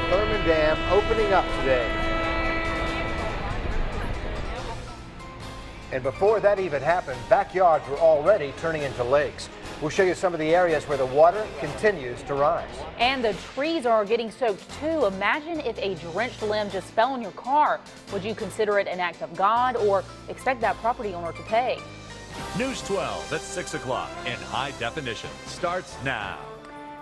Thurman Dam opening up today. And before that even happened, backyards were already turning into lakes. We'll show you some of the areas where the water continues to rise. And the trees are getting soaked too. Imagine if a drenched limb just fell in your car. Would you consider it an act of God or expect that property owner to pay? News 12 at 6 o'clock in high definition starts now.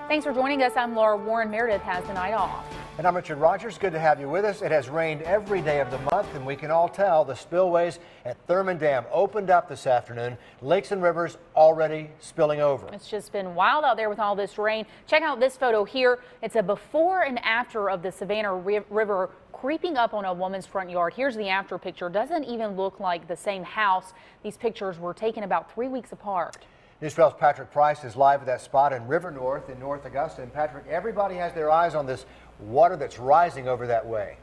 Thanks for joining us. I'm Laura Warren. Meredith has the night off. And I'm Richard Rogers. Good to have you with us. It has rained every day of the month, and we can all tell the spillways at Thurman Dam opened up this afternoon. Lakes and rivers already spilling over. It's just been wild out there with all this rain. Check out this photo here. It's a before and after of the Savannah River creeping up on a woman's front yard. Here's the after picture. Doesn't even look like the same house. These pictures were taken about 3 weeks apart. News 12's Patrick Price is live at that spot in River North in North Augusta. And Patrick, everybody has their eyes on this water that's rising over that way.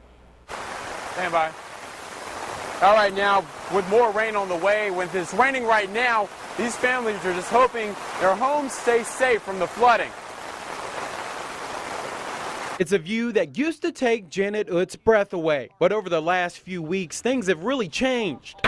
Stand by. All right, now with more rain on the way, when it's raining right now, these families are just hoping their homes stay safe from the flooding. It's a view that used to take Janet Utz's breath away, but over the last few weeks, things have really changed.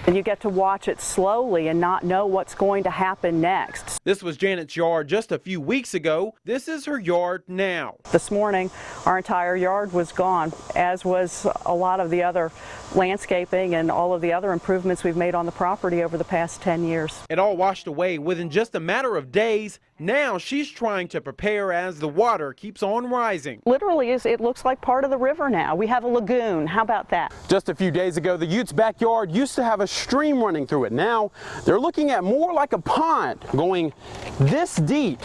And you get to watch it slowly and not know what's going to happen next. This was Janet's yard just a few weeks ago. This is her yard now. This morning, our entire yard was gone, as was a lot of the other landscaping and all of the other improvements we've made on the property over the past 10 years. It all washed away within just a matter of days. Now she's trying to prepare as the water keeps on rising. Literally, it looks like part of the river now. We have a lagoon. How about that? Just a few days ago, the Utes' backyard used to have a stream running through it. Now they're looking at more like a pond going this deep.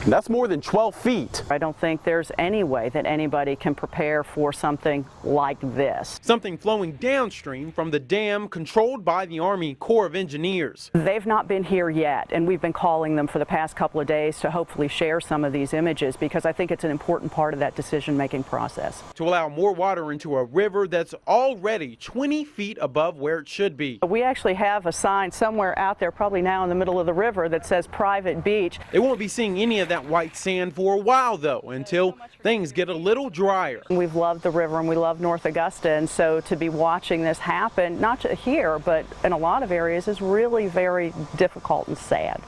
That's more than 12 feet. I don't think there's any way that anybody can prepare for something like this. Something flowing downstream from the dam controlled by the Army Corps of Engineers. They've not been here yet, and we've been calling them for the past couple of days to hopefully share some of these images because I think it's an important part of that decision-making process. To allow more water into a river that's already 20 feet above where it should be. We actually have a sign somewhere out there, probably now in the middle of the river, that says private beach. They won't be seeing any of that white sand for a while though, until things get a little drier. We've loved the river and we love North Augusta, and so to be watching this happen, not just here, but in a lot of areas, is really very difficult and sad.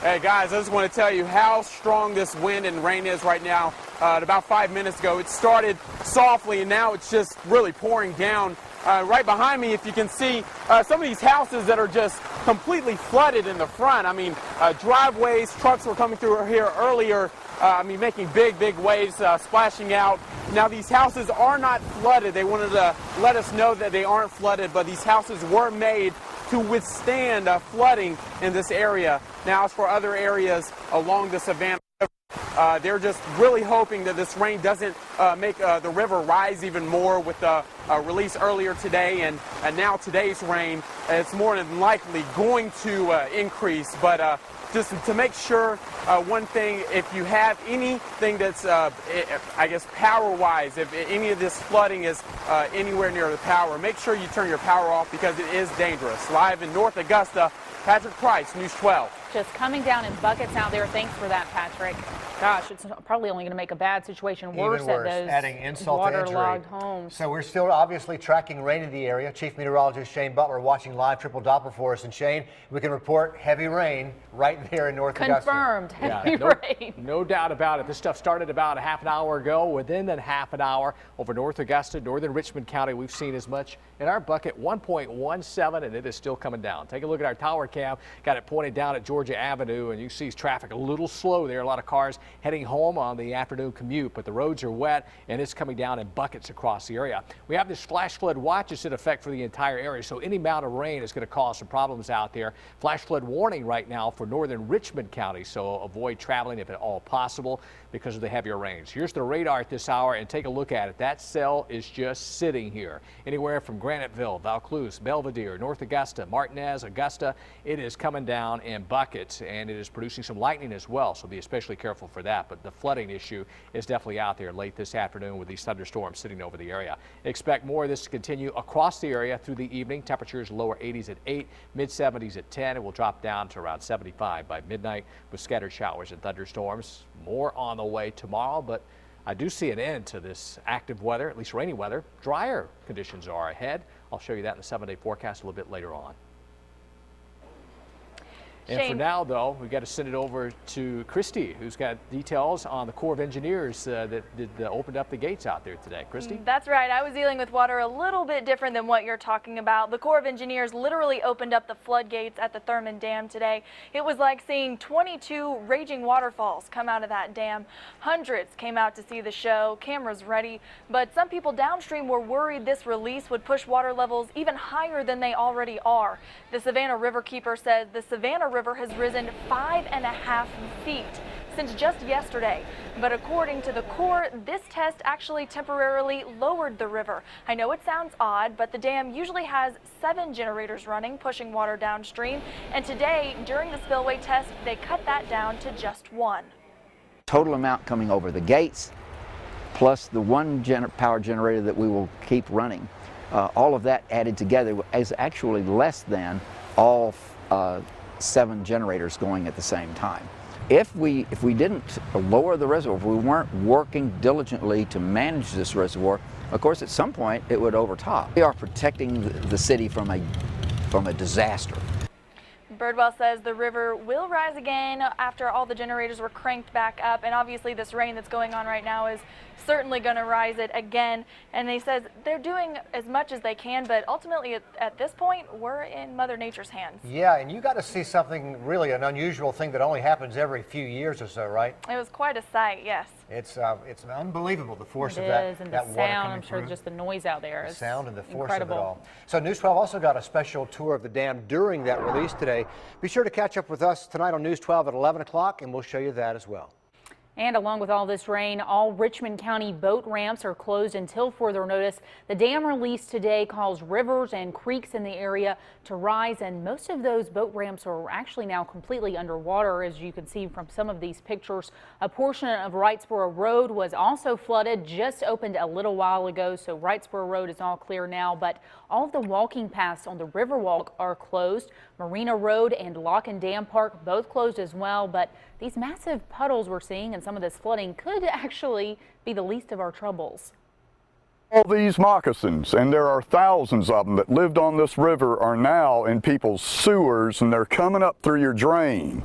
Hey guys, I just want to tell you how strong this wind and rain is right now. About 5 minutes ago, it started softly and now it's just really pouring down. Right behind me, if you can see, some of these houses that are just completely flooded in the front. I mean, driveways, trucks were coming through here earlier, making big waves, splashing out. Now, these houses are not flooded. They wanted to let us know that they aren't flooded, but these houses were made to withstand flooding in this area. Now, as for other areas along the Savannah River, they're just really hoping that this rain doesn't make the river rise even more with the release earlier today and now today's rain. It's more than likely going to increase, but just to make sure, one thing, if you have anything that's, I guess, power-wise, if any of this flooding is anywhere near the power, make sure you turn your power off because it is dangerous. Live in North Augusta, Patrick Price, News 12. Just coming down in buckets out there. Thanks for that, Patrick. Gosh, it's probably only going to make a bad situation worse, Even worse, at those adding insult to injury. waterlogged homes. So we're still obviously tracking rain in the area. Chief Meteorologist Shane Butler watching live triple Doppler for us. And Shane, we can report heavy rain right there in North Augusta. Confirmed heavy rain. No doubt about it. This stuff started about a half an hour ago. Within that half an hour over North Augusta, northern Richmond County, we've seen as much in our bucket 1.17, and it is still coming down. Take a look at our tower cam. Got it pointed down at Georgia Avenue, and you see traffic a little slow there. A lot of cars heading home on the afternoon commute, but the roads are wet and it's coming down in buckets across the area. We have this flash flood watch that's in effect for the entire area, so any amount of rain is going to cause some problems out there. Flash flood warning right now for northern Richmond County, so avoid traveling if at all possible because of the heavier rains. Here's the radar at this hour, and take a look at it. That cell is just sitting here. Anywhere from Graniteville, Vaucluse, Belvedere, North Augusta, Martinez, Augusta, it is coming down in buckets, and it is producing some lightning as well, so be especially careful for that. But the flooding issue is definitely out there late this afternoon with these thunderstorms sitting over the area. Expect more of this to continue across the area through the evening. Temperatures lower 80s at 8, mid 70s at 10. It will drop down to around 75 by midnight with scattered showers and thunderstorms. More on the way tomorrow, but I do see an end to this active weather, at least rainy weather. Drier conditions are ahead. I'll show you that in the 7-day forecast a little bit later on. And for now, though, we've got to send it over to Christy, who's got details on the Corps of Engineers that opened up the gates out there today. Christy? That's right. I was dealing with water a little bit different than what you're talking about. The Corps of Engineers literally opened up the floodgates at the Thurmond Dam today. It was like seeing 22 raging waterfalls come out of that dam. Hundreds came out to see the show, cameras ready, but some people downstream were worried this release would push water levels even higher than they already are. The Savannah Riverkeeper says the Savannah River has risen 5.5 feet since just yesterday. But according to the Corps, this test actually temporarily lowered the river. I know it sounds odd, but the dam usually has 7 generators running, pushing water downstream. And today, during the spillway test, they cut that down to just 1. Total amount coming over the gates, plus the 1 power generator that we will keep running. All of that added together is actually less than all 7 generators going at the same time. If we didn't lower the reservoir, if we weren't working diligently to manage this reservoir, of course at some point it would overtop. We are protecting the city from a disaster. Birdwell says the river will rise again after all the generators were cranked back up, and obviously this rain that's going on right now is certainly going to rise it again. And they says they're doing as much as they can, but ultimately at this point we're in Mother Nature's hands. Yeah, and you got to see something really an unusual thing that only happens every few years or so, right? It was quite a sight, yes. It's unbelievable, the force of It that, is, and that the water sound, coming I'm sure through. just the noise out there is The sound and the force incredible. of it all. So News 12 also got a special tour of the dam during that release today. Be sure to catch up with us tonight on News 12 at 11 o'clock, and we'll show you that as well. And along with all this rain, all Richmond County boat ramps are closed until further notice. The dam release today caused rivers and creeks in the area to rise, and most of those boat ramps are actually now completely underwater, as you can see from some of these pictures. A portion of Wrightsboro Road was also flooded, just opened a little while ago, so Wrightsboro Road is all clear now, but all of the walking paths on the Riverwalk are closed. Marina Road and Lock and Dam Park both closed as well, but these massive puddles we're seeing and some of this flooding could actually be the least of our troubles. All these moccasins, and there are thousands of them that lived on this river, are now in people's sewers, and they're coming up through your drain.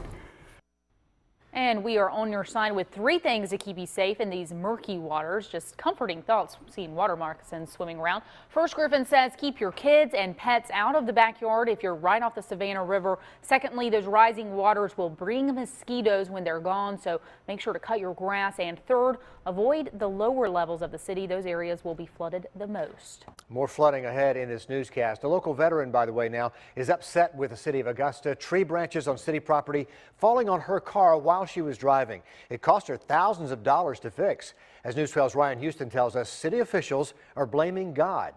And we are on your side with 3 things to keep you safe in these murky waters. Just comforting thoughts seeing water moccasins swimming around. First, Griffin says keep your kids and pets out of the backyard if you're right off the Savannah River. Secondly, those rising waters will bring mosquitoes when they're gone, so make sure to cut your grass. And third, avoid the lower levels of the city. Those areas will be flooded the most. More flooding ahead in this newscast. A local veteran, by the way, now is upset with the city of Augusta. Tree branches on city property falling on her car while she was driving. It cost her thousands of dollars to fix. As News 12's Ryan Houston tells us, city officials are blaming God.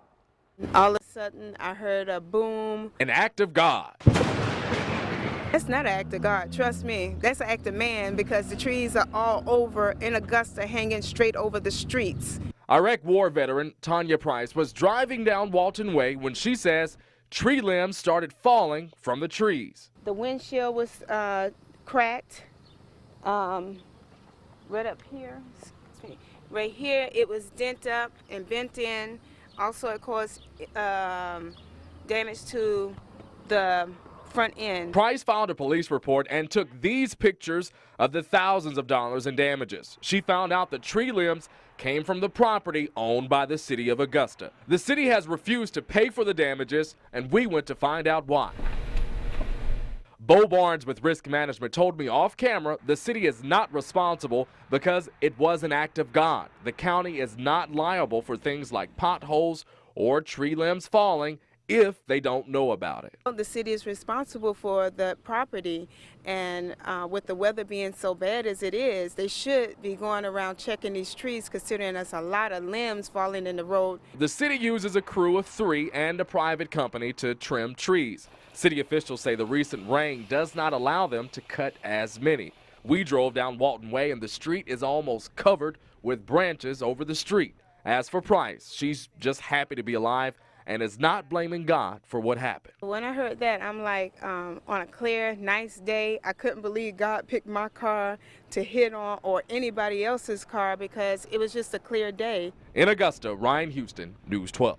All of a sudden, I heard a boom. An act of God. That's not an act of God, trust me. That's an act of man, because the trees are all over in Augusta, hanging straight over the streets. Iraq War veteran Tanya Price was driving down Walton Way when she says tree limbs started falling from the trees. The windshield was cracked. Right up here, right here, it was dent up and bent in. Also, it caused damage to the front end. Price filed a police report and took these pictures of the thousands of dollars in damages. She found out the tree limbs came from the property owned by the city of Augusta. The city has refused to pay for the damages, and we went to find out why. Bo Barnes with Risk Management told me off camera the city is not responsible because it was an act of God. The county is not liable for things like potholes or tree limbs falling if they don't know about it. The city is responsible for the property, and with the weather being so bad as it is, they should be going around checking these trees, considering there's a lot of limbs falling in the road. The city uses a crew of 3 and a private company to trim trees. City officials say the recent rain does not allow them to cut as many. We drove down Walton Way and the street is almost covered with branches over the street. As for Price, she's just happy to be alive and is not blaming God for what happened. When I heard that, I'm like, on a clear, nice day, I couldn't believe God picked my car to hit on or anybody else's car because it was just a clear day. In Augusta, Ryan Houston, News 12.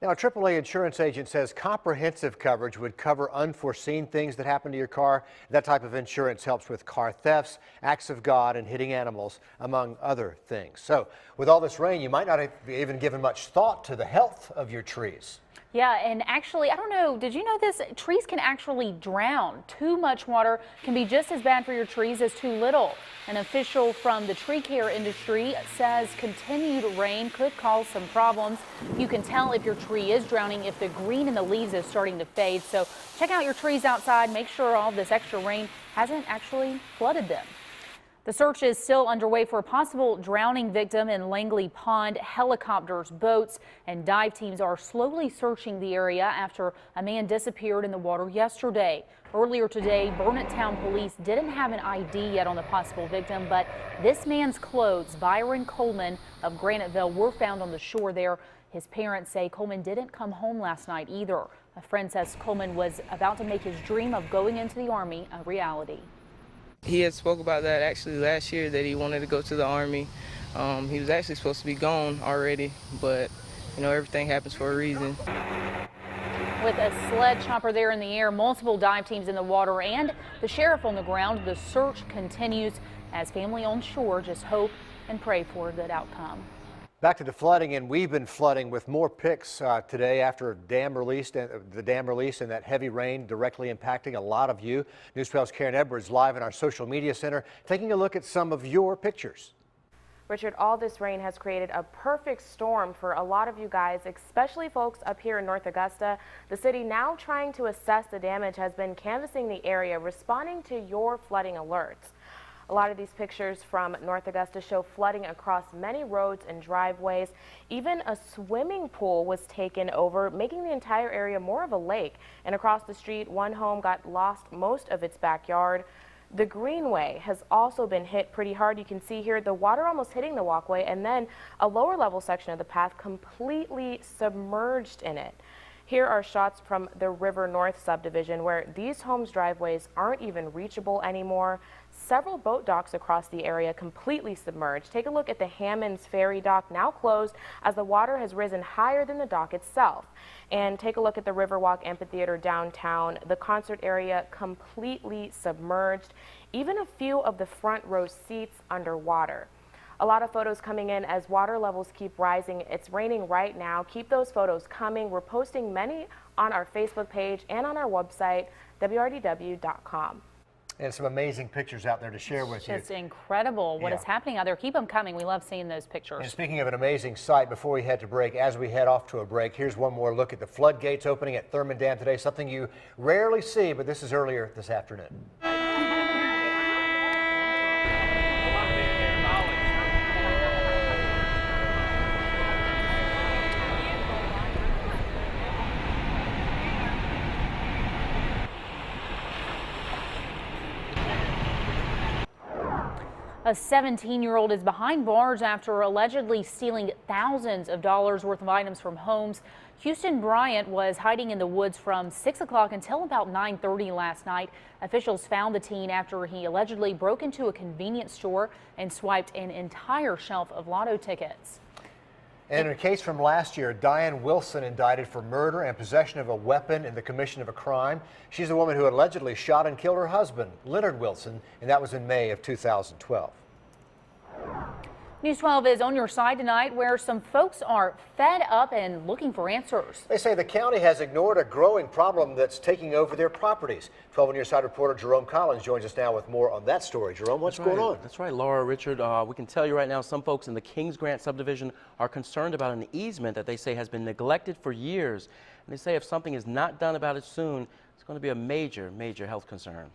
Now, a AAA insurance agent says comprehensive coverage would cover unforeseen things that happen to your car. That type of insurance helps with car thefts, acts of God, and hitting animals, among other things. So, with all this rain, you might not have even given much thought to the health of your trees. Yeah, and actually, I don't know, did you know this? Trees can actually drown. Too much water can be just as bad for your trees as too little. An official from the tree care industry says continued rain could cause some problems. You can tell if your tree is drowning if the green in the leaves is starting to fade. So check out your trees outside. Make sure all this extra rain hasn't actually flooded them. The search is still underway for a possible drowning victim in Langley Pond. Helicopters, boats, and dive teams are slowly searching the area after a man disappeared in the water yesterday. Earlier today, Burnett Town Police didn't have an ID yet on the possible victim, but this man's clothes, Byron Coleman of Graniteville, were found on the shore there. His parents say Coleman didn't come home last night either. A friend says Coleman was about to make his dream of going into the Army a reality. He had spoke about that actually last year, that he wanted to go to the Army. He was actually supposed to be gone already, but you know, everything happens for a reason. With a sled chopper there in the air, multiple dive teams in the water, and the sheriff on the ground, the search continues as family on shore just hope and pray for a good outcome. Back to the flooding, and we've been flooding with more pics today after the dam release and that heavy rain directly impacting a lot of you. News 12's Karen Edwards live in our social media center taking a look at some of your pictures. Richard, all this rain has created a perfect storm for a lot of you guys, especially folks up here in North Augusta. The city, now trying to assess the damage, has been canvassing the area, responding to your flooding alerts. A lot of these pictures from North Augusta show flooding across many roads and driveways. Even a swimming pool was taken over, making the entire area more of a lake. And across the street, one home got lost most of its backyard. The greenway has also been hit pretty hard. You can see here the water almost hitting the walkway, and then a lower level section of the path completely submerged in it. Here are shots from the River North subdivision where these homes' driveways aren't even reachable anymore. Several boat docks across the area completely submerged. Take a look at the HAMMOND'S ferry dock, now closed as the water has risen higher than the dock itself. And take a look at the Riverwalk Amphitheater downtown. The concert area completely submerged. Even a few of the front row seats underwater. A lot of photos coming in as water levels keep rising. It's raining right now. Keep those photos coming. We're posting many on our Facebook page and on our website, WRDW.com. And some amazing pictures out there to share with you. It's incredible what is happening out there. Keep them coming. We love seeing those pictures. And speaking of an amazing sight, before we head to break, as we head off to a break, here's one more look at the floodgates opening at Thurman Dam today, something you rarely see, but this is earlier this afternoon. A 17-year-old is behind bars after allegedly stealing thousands of dollars worth of items from homes. Houston Bryant was hiding in the woods from 6 o'clock until about 9:30 last night. Officials found the teen after he allegedly broke into a convenience store and swiped an entire shelf of lotto tickets. And in a case from last year, Diane Wilson indicted for murder and possession of a weapon in the commission of a crime. She's the woman who allegedly shot and killed her husband, Leonard Wilson, and that was in May of 2012. News 12 is on your side tonight, where some folks are fed up and looking for answers. They say the county has ignored a growing problem that's taking over their properties. 12 on your side reporter Jerome Collins joins us now with more on that story. Jerome, what's going on? That's right, Laura, Richard. We can tell you right now, some folks in the Kings Grant subdivision are concerned about an easement that they say has been neglected for years. And they say if something is not done about it soon, it's going to be a major, major health concern.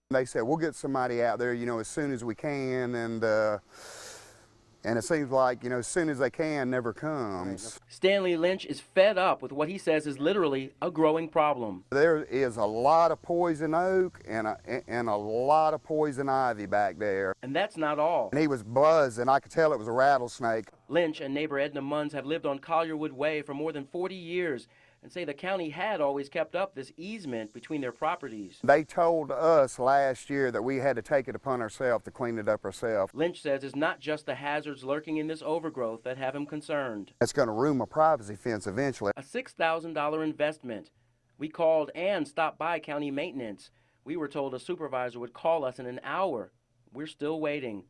They said, we'll get somebody out there, you know, as soon as we can, And it seems like, you know, as soon as they can never comes. Stanley Lynch is fed up with what he says is literally a growing problem. There is a lot of poison oak and a lot of poison ivy back there. And that's not all. And he was buzzing. I could tell it was a rattlesnake. Lynch and neighbor Edna Munns have lived on Collierwood Way for more than 40 years and say the county had always kept up this easement between their properties. They told us last year that we had to take it upon ourselves to clean it up ourselves. Lynch says it's not just the hazards lurking in this overgrowth that have him concerned. It's going to ruin my privacy fence eventually. A $6,000 investment. We called and stopped by county maintenance. We were told a supervisor would call us in an hour. We're still waiting.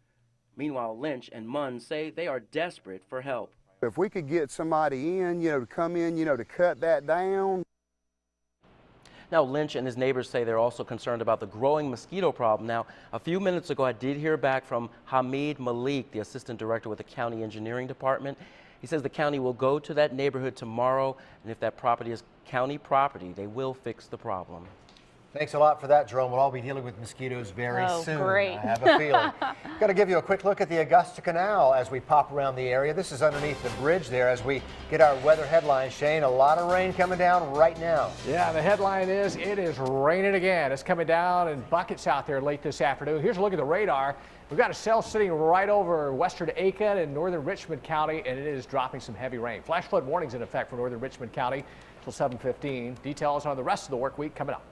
Meanwhile, Lynch and Munns say they are desperate for help. If we could get somebody in, you know, to come in, you know, to cut that down. Now, Lynch and his neighbors say they're also concerned about the growing mosquito problem. Now, a few minutes ago, I did hear back from Hamid Malik, the assistant director with the county engineering department. He says the county will go to that neighborhood tomorrow, and if that property is county property, they will fix the problem. Thanks a lot for that, Jerome. We'll all be dealing with mosquitoes very soon. Great. I have a feeling. Going to give you a quick look at the Augusta Canal as we pop around the area. This is underneath the bridge there as we get our weather headlines. Shane, a lot of rain coming down right now. Yeah, the headline is, it is raining again. It's coming down in buckets out there late this afternoon. Here's a look at the radar. We've got a cell sitting right over western Aiken and northern Richmond County, and it is dropping some heavy rain. Flash flood warnings in effect for northern Richmond County till 7:15. Details on the rest of the work week coming up.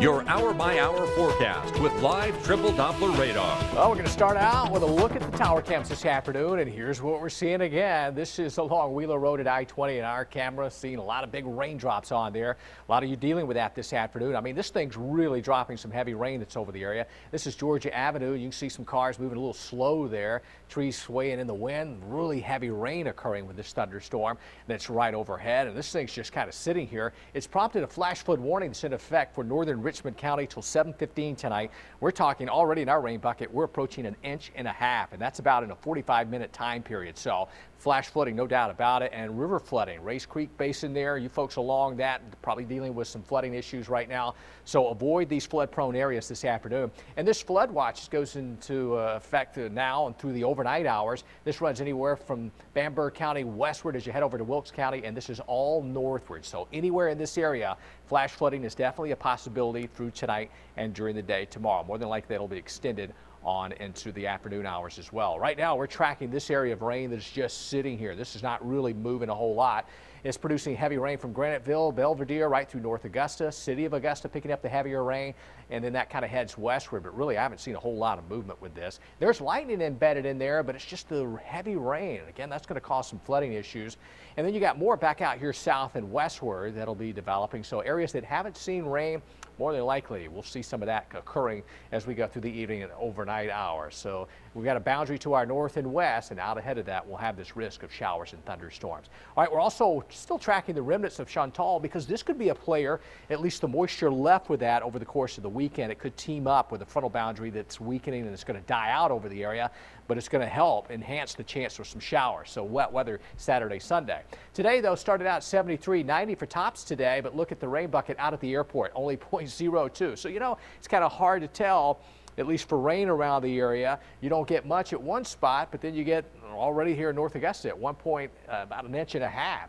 Your hour-by-hour forecast with live triple Doppler radar. Well, we're going to start out with a look at the tower cams this afternoon, and here's what we're seeing again. This is along Wheeler Road at I-20, and our camera seeing a lot of big raindrops on there. A lot of you dealing with that this afternoon. I mean, this thing's really dropping some heavy rain that's over the area. This is Georgia Avenue. You can see some cars moving a little slow there. Trees swaying in the wind. Really heavy rain occurring with this thunderstorm that's right overhead, and this thing's just kind of sitting here. It's prompted a flash flood warning that's in effect for northern Richmond County till 7:15 tonight. We're talking already in our rain bucket, we're approaching 1.5 inches, and that's about in a 45-minute time period. So flash flooding, no doubt about it, and river flooding. Race Creek Basin there, you folks along that probably dealing with some flooding issues right now. So avoid these flood-prone areas this afternoon. And this flood watch goes into effect now and through the overnight hours. This runs anywhere from Bamberg County westward as you head over to Wilkes County, and this is all northward. So anywhere in this area, flash flooding is definitely a possibility through tonight and during the day tomorrow. More than likely, it'll be extended on into the afternoon hours as well. Right now, we're tracking this area of rain that is just sitting here. This is not really moving a whole lot. It's producing heavy rain from Graniteville, Belvedere, right through North Augusta, City of Augusta picking up the heavier rain, and then that kind of heads westward. But really, I haven't seen a whole lot of movement with this. There's lightning embedded in there, but it's just the heavy rain. Again, that's going to cause some flooding issues. And then you got more back out here south and westward that'll be developing. So areas that haven't seen rain, more than likely we'll see some of that occurring as we go through the evening and overnight hours. So we've got a boundary to our north and west, and out ahead of that we'll have this risk of showers and thunderstorms. All right, we're also still tracking the remnants of Chantal because this could be a player, at least the moisture left with that over the course of the weekend. It could team up with a frontal boundary that's weakening and it's going to die out over the area, but it's going to help enhance the chance for some showers. So wet weather Saturday, Sunday. Today, though, started out 73, 90 for tops today, but look at the rain bucket out at the airport, only 0.02. So, you know, it's kind of hard to tell, at least for rain around the area. You don't get much at one spot, but then you get already here in North Augusta at about 1.5 inches.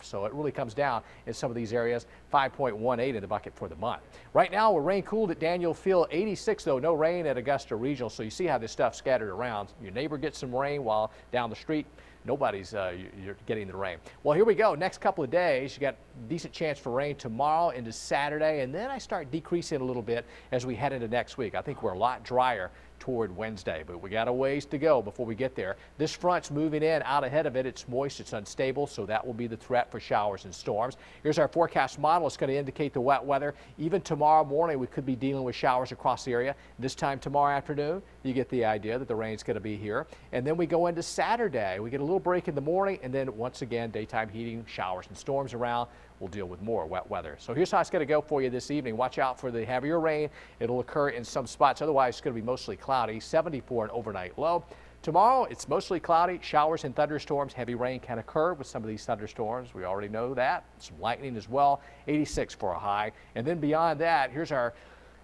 So it really comes down in some of these areas. 5.18 in the bucket for the month. Right now, we're rain cooled at Daniel Field. 86, though, no rain at Augusta Regional. So you see how this stuff scattered around. Your neighbor gets some rain while down the street, nobody's you're getting the rain. Well, here we go. Next couple of days, you got a decent chance for rain tomorrow into Saturday, and then I start decreasing a little bit as we head into next week. I think we're a lot drier toward Wednesday, but we got a ways to go before we get there. This front's moving in out ahead of it. It's moist, it's unstable, so that will be the threat for showers and storms. Here's our forecast model. It's going to indicate the wet weather. Even tomorrow morning, we could be dealing with showers across the area. This time tomorrow afternoon, you get the idea that the rain's going to be here. And then we go into Saturday. We get a little break in the morning, and then once again, daytime heating, showers and storms around. We'll deal with more wet weather. So here's how it's going to go for you this evening. Watch out for the heavier rain. It'll occur in some spots. Otherwise, it's going to be mostly cloudy. 74 an overnight low. Tomorrow, it's mostly cloudy. Showers and thunderstorms. Heavy rain can occur with some of these thunderstorms. We already know that. Some lightning as well. 86 for a high. And then beyond that, here's our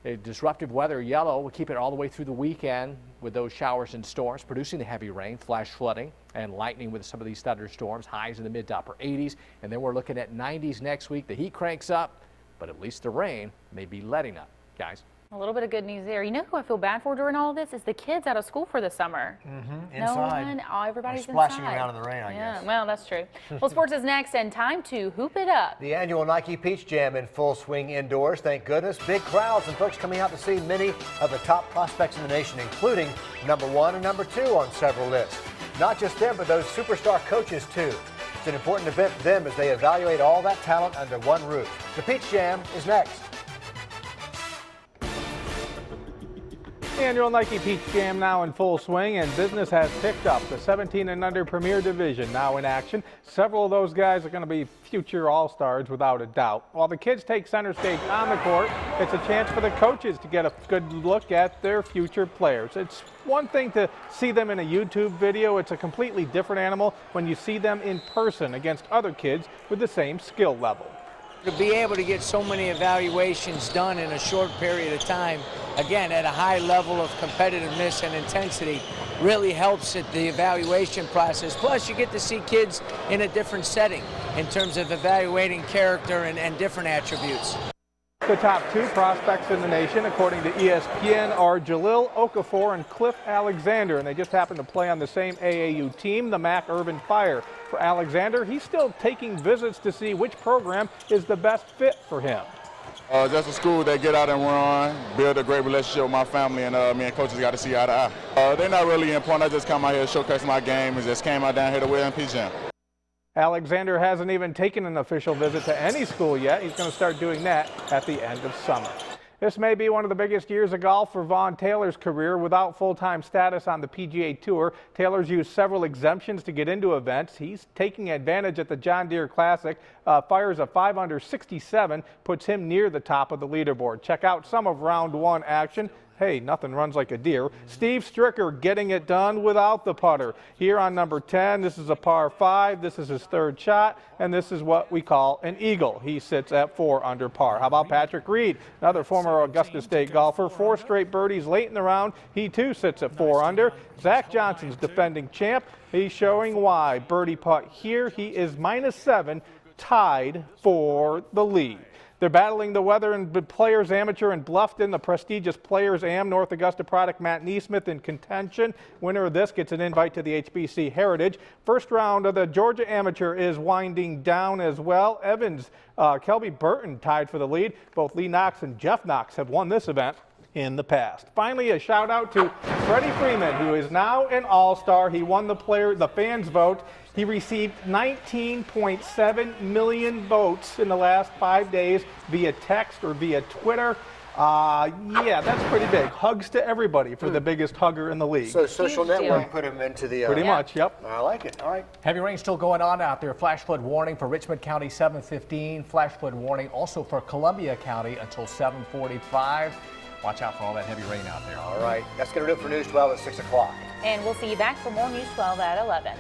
A disruptive weather yellow will keep it all the way through the weekend with those showers and storms producing the heavy rain, flash flooding, and lightning with some of these thunderstorms. Highs in the mid to upper 80s, and then we're looking at 90s next week. The heat cranks up, but at least the rain may be letting up, guys. A little bit of good news there. You know who I feel bad for during all of this is the kids out of school for the summer. Inside. No one, everybody's splashing inside. around in the rain, I guess. Well, that's true. Well, sports is next, and time to hoop it up. The annual Nike Peach Jam in full swing indoors, thank goodness. Big crowds and folks coming out to see many of the top prospects in the nation, including #1 and #2 on several lists. Not just them, but those superstar coaches, too. It's an important event for them as they evaluate all that talent under one roof. The Peach Jam is next. The annual Nike Peach Jam now in full swing, and business has picked up. The 17 and under Premier Division now in action. Several of those guys are going to be future All-Stars without a doubt. While the kids take center stage on the court, it's a chance for the coaches to get a good look at their future players. It's one thing to see them in a YouTube video. It's a completely different animal when you see them in person against other kids with the same skill level. To be able to get so many evaluations done in a short period of time, again, at a high level of competitiveness and intensity, really helps at the evaluation process. Plus, you get to see kids in a different setting in terms of evaluating character and different attributes. The top two prospects in the nation, according to ESPN, are Jalil Okafor and Cliff Alexander, and they just happen to play on the same AAU team, the Mac Urban Fire. For Alexander, he's still taking visits to see which program is the best fit for him. Just a school that get out and run, build a great relationship with my family, and me and coaches got to see eye to eye. They're not really important. I just come out here to showcase my game and just came out down here to win Peach Jam. Alexander hasn't even taken an official visit to any school yet. He's going to start doing that at the end of summer. This may be one of the biggest years of golf for Vaughn Taylor's career. Without full-time status on the PGA Tour, Taylor's used several exemptions to get into events. He's taking advantage at the John Deere Classic. Fires a 5 under 67, puts him near the top of the leaderboard. Check out some of round one action. Hey, nothing runs like a deer. Steve Stricker getting it done without the putter. Here on number 10, this is a par 5. This is his third shot, and this is what we call an eagle. He sits at 4 under par. How about Patrick Reed, another former Augusta State golfer? 4 straight birdies late in the round. He too sits at 4 under. Zach Johnson's defending champ. He's showing why. Birdie putt here. He is -7, tied for the lead. They're battling the weather and Players Amateur in Bluffton. The prestigious Players Am North Augusta product Matt Neesmith in contention. Winner of this gets an invite to the HBC Heritage. First round of the Georgia Amateur is winding down as well. Evans, Kelby Burton tied for the lead. Both Lee Knox and Jeff Knox have won this event in the past. Finally, a shout out to Freddie Freeman, who is now an All-Star. He won the fans' vote. He received 19.7 million votes in the last 5 days via text or via Twitter. Yeah, that's pretty big. Hugs to everybody for the biggest hugger in the league. So social network put him into the... Pretty much, yep. I like it. All right. Heavy rain still going on out there. Flash flood warning for Richmond County 7:15. Flash flood warning also for Columbia County until 7:45. Watch out for all that heavy rain out there. All right. That's going to do it for News 12 at 6 o'clock. And we'll see you back for more News 12 at 11.